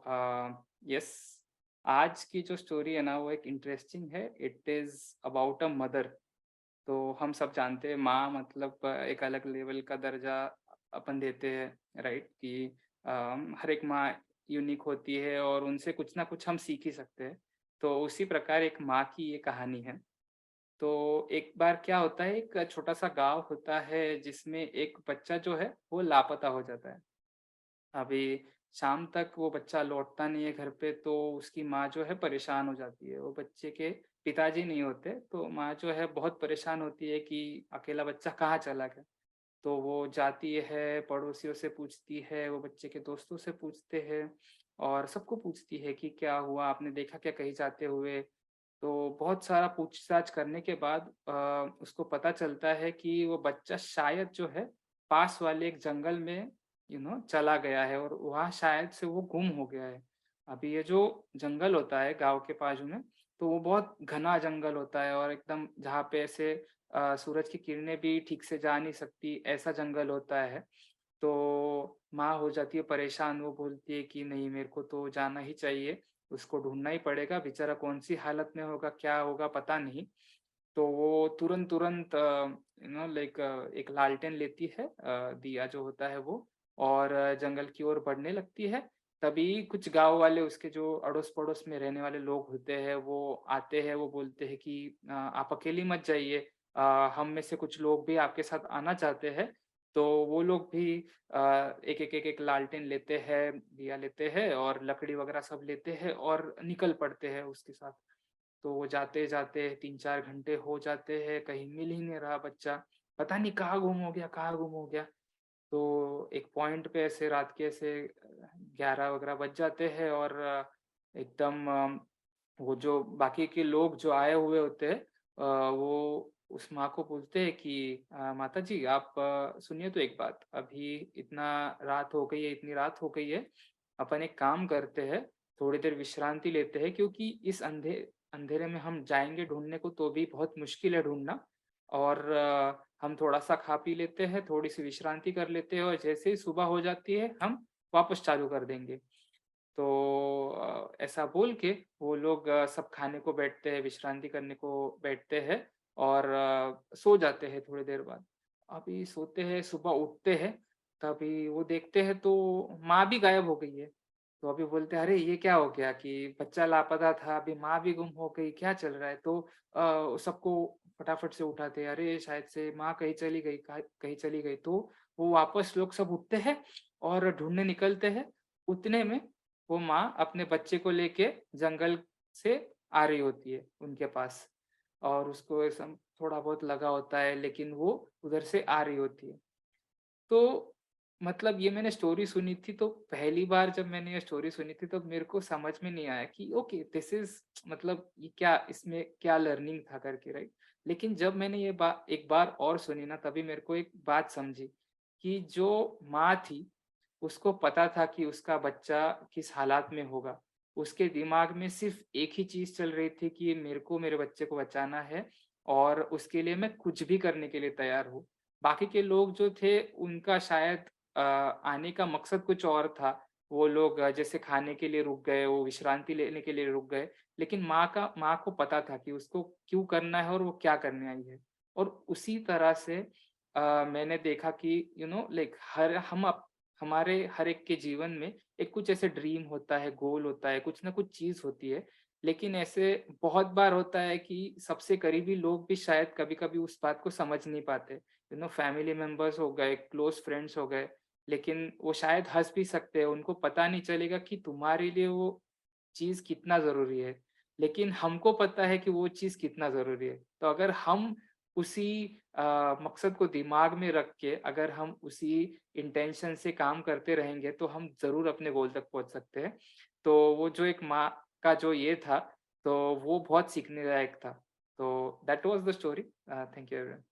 Yes, आज की जो स्टोरी है ना वो एक इंटरेस्टिंग है। It is about a mother. तो हम सब जानते हैं माँ मतलब एक अलग लेवल का दर्जा अपन देते हैं, राइट? कि हर एक माँ यूनिक होती है और उनसे कुछ ना कुछ हम सीख ही सकते हैं। तो उसी प्रकार एक माँ की ये कहानी है। तो एक बार क्या होता है, एक छोटा-सा गाँव होता है जिसमें एक बच्चा जो है वो लापता हो जाता है। अभी शाम तक वो बच्चा लौटता नहीं है घर पे, तो उसकी माँ जो है परेशान हो जाती है। वो बच्चे के पिताजी नहीं होते, तो माँ जो है बहुत परेशान होती है कि अकेला बच्चा कहाँ चला गया। तो वो जाती है, पड़ोसियों से पूछती है, वो बच्चे के दोस्तों से पूछते हैं और सबको पूछती है कि क्या हुआ, आपने देखा क्या कहीं जाते हुए? तो बहुत सारा पूछताछ करने के बाद उसको पता चलता है कि वो बच्चा शायद जो है पास वाले एक जंगल में चला गया है और वहाँ शायद से वो गुम हो गया है। अभी ये जो जंगल होता है गाँव के बाजू में, तो वो बहुत घना जंगल होता है और एकदम जहाँ पे ऐसे सूरज की किरणें भी ठीक से जा नहीं सकती, ऐसा जंगल होता है। तो माँ हो जाती है परेशान, वो बोलती है कि नहीं, मेरे को तो जाना ही चाहिए, उसको ढूँढना ही पड़ेगा, बेचारा कौन-सी हालत में होगा, क्या होगा पता नहीं। तो वो तुरंत-तुरंत लाइक एक लालटेन लेती है, दिया जो होता है वो, और जंगल की ओर बढ़ने लगती है। तभी कुछ गाँव वाले, उसके जो अड़ोस-पड़ोस में रहने वाले लोग होते हैं, वो आते हैं, वो बोलते हैं कि आप अकेली मत जाइए, हम में से कुछ लोग भी आपके साथ आना चाहते हैं। तो वो लोग भी एक लालटेन लेते हैं, दिया लेते हैं और लकड़ी वगैरह सब लेते हैं और निकल पड़ते हैं उसके साथ। तो वो जाते-जाते 3-4 घंटे हो जाते हैं, कहीं मिल ही नहीं रहा बच्चा। पता नहीं कहाँ गुम हो गया, कहाँ गुम हो गया? तो एक पॉइंट पे ऐसे रात के ऐसे 11 वगैरह बज जाते हैं और एकदम वो जो बाकी के लोग जो आए हुए होते हैं, वो उस माँ को बोलते हैं कि माताजी, आप सुनिए तो एक बात, अभी इतना रात हो गई है, इतनी रात हो गई है, अपन एक काम करते हैं, थोड़ी देर विश्रांति लेते हैं, क्योंकि इस अंधेरे में हम जाएँगे ढूँढने को तो भी बहुत मुश्किल है ढूँढना, और हम थोड़ा-सा खा पी लेते हैं, थोड़ी-सी विश्रांति कर लेते हैं और जैसे ही सुबह हो जाती है, हम वापस चालू कर देंगे। तो ऐसा बोल के वो लोग सब खाने को बैठते हैं, विश्रांति करने को बैठते हैं और सो जाते हैं थोड़ी देर बाद। अभी सोते हैं, सुबह उठते हैं, तभी वो देखते हैं तो माँ भी गायब हो गई है। तो अभी बोलते हैं, "अरे! ये क्या हो गया कि बच्चा लापता था, अभी माँ भी गुम हो गई, क्या चल रहा है?" तो सबको फटाफट से उठाते हैं, "अरे! शायद से माँ कहीं चली गई, कहीं चली गई।" तो वो वापस लोग सब उठते हैं और ढूँढने निकलते हैं। उतने में वो माँ अपने बच्चे को लेके जंगल से आ रही होती है उनके पास, और उसको ऐसा थोड़ा बहुत लगा होता है, लेकिन वो उधर से आ रही होती है। तो मतलब ये मैंने स्टोरी सुनी थी, तो पहली बार जब मैंने ये स्टोरी सुनी थी तो मेरे को समझ में नहीं आया कि ओके, दिस इज़ मतलब ये क्या, इसमें क्या लर्निंग था करके, राइट? लेकिन जब मैंने ये एक बार और सुनी ना, तभी मेरे को एक बात समझी कि जो माँ थी, उसको पता था कि उसका बच्चा किस हालात में होगा। उसके दिमाग में सिर्फ़ एक ही चीज़ चल रही थी कि मेरे को मेरे बच्चे को बचाना है और उसके लिए मैं कुछ भी करने के लिए तैयार हूँ। बाकी के लोग जो थे उनका शायद आने का मकसद कुछ और था। वो लोग जैसे खाने के लिए रुक गए, वो विश्रांति लेने के लिए रुक गए। लेकिन माँ को पता था कि उसको क्यों करना है और वो क्या करने आई है। और उसी तरह से मैंने देखा कि लाइक हमारे हर एक के जीवन में एक कुछ ऐसे ड्रीम होता है, गोल होता है, कुछ ना कुछ चीज़ होती है। लेकिन ऐसे बहुत बार होता है कि सबसे करीबी लोग भी शायद कभी-कभी उस बात को समझ नहीं पाते। फैमिली मेंबर्स हो गए, क्लोज़ फ्रेंड्स हो गए, लेकिन वो शायद हँस भी सकते हैं, उनको पता नहीं चलेगा कि तुम्हारे लिए वो चीज़ कितना ज़रूरी है। लेकिन हमको पता है कि वो चीज़ कितना ज़रूरी है। तो अगर हम उसी मकसद को दिमाग में रख के अगर हम उसी इंटेंशन से काम करते रहेंगे, तो हम ज़रूर अपने गोल तक पहुँच सकते हैं। तो वो जो एक माँ का जो ये था, तो वो बहुत सीखने लायक था। तो that was the story. Thank you everyone.